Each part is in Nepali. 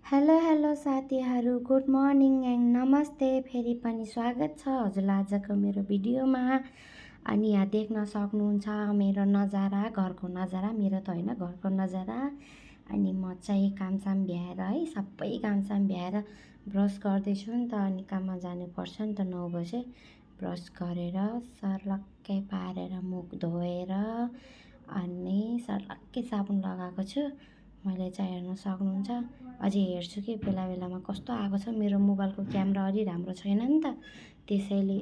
हेलो हेलो साथीहरू, गुड मर्निङ एन्ड नमस्ते। फेरि पनि स्वागत छ हजुरलाई आजको मेरो भिडियोमा। अनि यहाँ देख्न सक्नुहुन्छ मेरो नजारा, घरको नजारा, मेरो त होइन घरको नजारा। अनि म चाहिँ कामसाम भ्याएर है, सबै कामसाम भ्याएर ब्रस गर्दैछु नि त। अनि काममा जानुपर्छ नि त 9 बजे। ब्रस गरेर सर्लक्कै पारेर मुख धोएर अनि सर्लक्कै साबुन लगाएको छु। मैले चाहिँ हेर्न सक्नुहुन्छ, अझै हेर्छु कि बेला बेलामा कस्तो आएको छ। मेरो मोबाइलको क्यामेरा अलि राम्रो छैन नि त, त्यसैले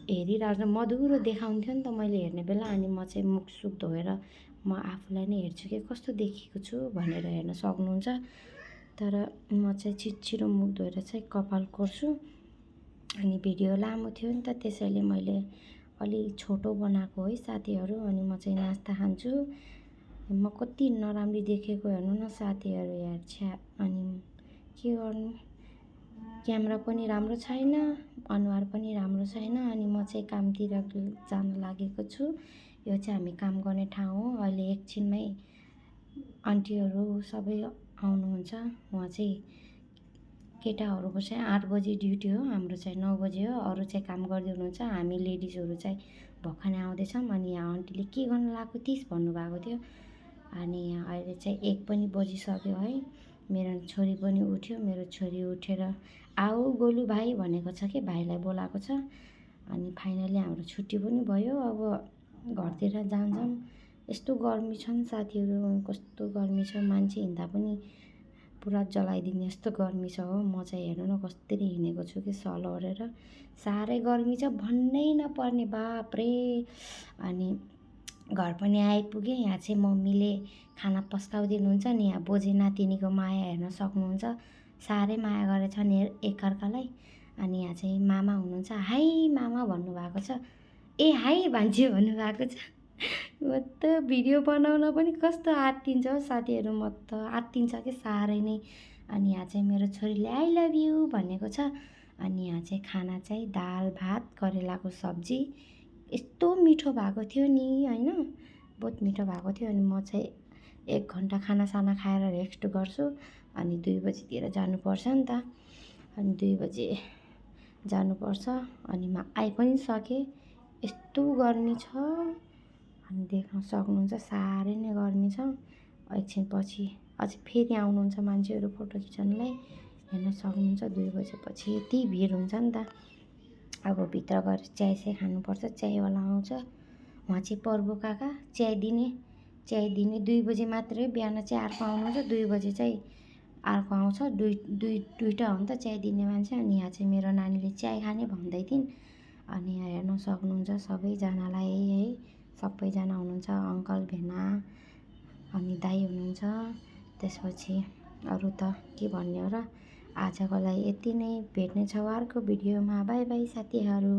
हेरिरहेको मधुरो देखाउँथ्यो नि त मैले हेर्ने बेला। अनि म चाहिँ मुखसुख धोएर म आफूलाई नै हेर्छु कि कस्तो देखेको छु भनेर हेर्न सक्नुहुन्छ। तर म चाहिँ छिटो मुख धोएर चाहिँ कपाल कोर्छु। अनि भिडियो लामो थियो नि त, त्यसैले मैले अलि छोटो बनाएको है साथीहरू। अनि म चाहिँ नास्ता खान्छु। म कति नराम्री देखेको हेर्नु न साथीहरू यार, छ्या। अनि के गर्नु, क्यामेरा पनि राम्रो छैन, अनुहार पनि राम्रो छैन। अनि म चाहिँ कामतिर जान लागेको छु। यो चाहिँ हामी काम गर्ने ठाउँ हो। अहिले एकछिनमै आन्टीहरू सबै आउनुहुन्छ। उहाँ चाहिँ केटाहरूको चाहिँ 8 बजी ड्युटी हो, हाम्रो चाहिँ 9 बजी हो। अरू चाहिँ काम गर्दै हुनुहुन्छ, हामी लेडिजहरू चाहिँ भर्खरै आउँदैछौँ। अनि यहाँ आन्टीले के गर्न लागेको थिइस् भन्नुभएको थियो। अनि यहाँ अहिले चाहिँ 1 पनि बजिसक्यो है। मेरो छोरी पनि उठ्यो। मेरो छोरी उठेर आऊ गोलु भाइ भनेको छ कि भाइलाई बोलाएको छ। अनि फाइनली हाम्रो छुट्टी पनि भयो। अब घरतिर जान्छौँ। यस्तो गर्मी छ नि साथीहरू, कस्तो गर्मी छ, मान्छे हिँड्दा पनि पुरा जलाइदिने यस्तो गर्मी छ हो। म चाहिँ हेर्नु न कसरी हिँडेको छु कि सल ओढेर, साह्रै गर्मी छ भन्नै नपर्ने, बाप रे। अनि घर पनि आइपुगेँ। यहाँ चाहिँ मम्मीले खाना पस्काउँदिनुहुन्छ नि। यहाँ बोजे नातिनीको माया हेर्न सक्नुहुन्छ, साह्रै माया गरेछ नि एकअर्कालाई। अनि यहाँ चाहिँ मामा हुनुहुन्छ, हाई मामा भन्नुभएको छ। ए हाई भान्जी भन्नुभएको छ। म त भिडियो बनाउन पनि कस्तो आत्तिन्छ हो साथीहरू, म त आत्तिन्छ कि साह्रै नै। अनि यहाँ चाहिँ मेरो छोरीले आई लभ यु भनेको छ। अनि यहाँ चाहिँ खाना चाहिँ दाल भात करेलाको सब्जी, यस्तो मिठो भएको थियो नि होइन, बहुत मिठो भएको थियो। अनि म चाहिँ 1 घन्टा खानासाना खाएर रेस्ट गर्छु। अनि 2 बजीतिर जानुपर्छ नि त। अनि 2 बजे जानुपर्छ। अनि म आइ पनि सकेँ। यस्तो गर्मी छ, अनि देख्न सक्नुहुन्छ साह्रै नै गर्मी छ। एकछिनपछि अझै फेरि आउनुहुन्छ मान्छेहरू फोटो खिच्नलाई, हेर्न सक्नुहुन्छ। 2 बजेपछि यति भिड हुन्छ नि त। अब भित्र गएर चिया खानुपर्छ, चियावाला आउँछ। उहाँ चाहिँ पर्बु काका, चिया दिने 2 बजी मात्रै, बिहान चाहिँ अर्को आउनुहुन्छ, 2 बजी चाहिँ अर्को आउँछ। दुईवटा हो नि त चिया दिने मान्छे। अनि यहाँ चाहिँ मेरो नानीले चिया खाने भन्दै थिइन्। अनि यहाँ हेर्न सक्नुहुन्छ सबैजनालाई है, सबैजना हुनुहुन्छ, अङ्कल भेना अनि दाइ हुनुहुन्छ। त्यसपछि अरू त के भन्ने हो र। आजको लागि यति नै, भेट्ने छौँ अर्को भिडियोमा। बाई बाई साथीहरू।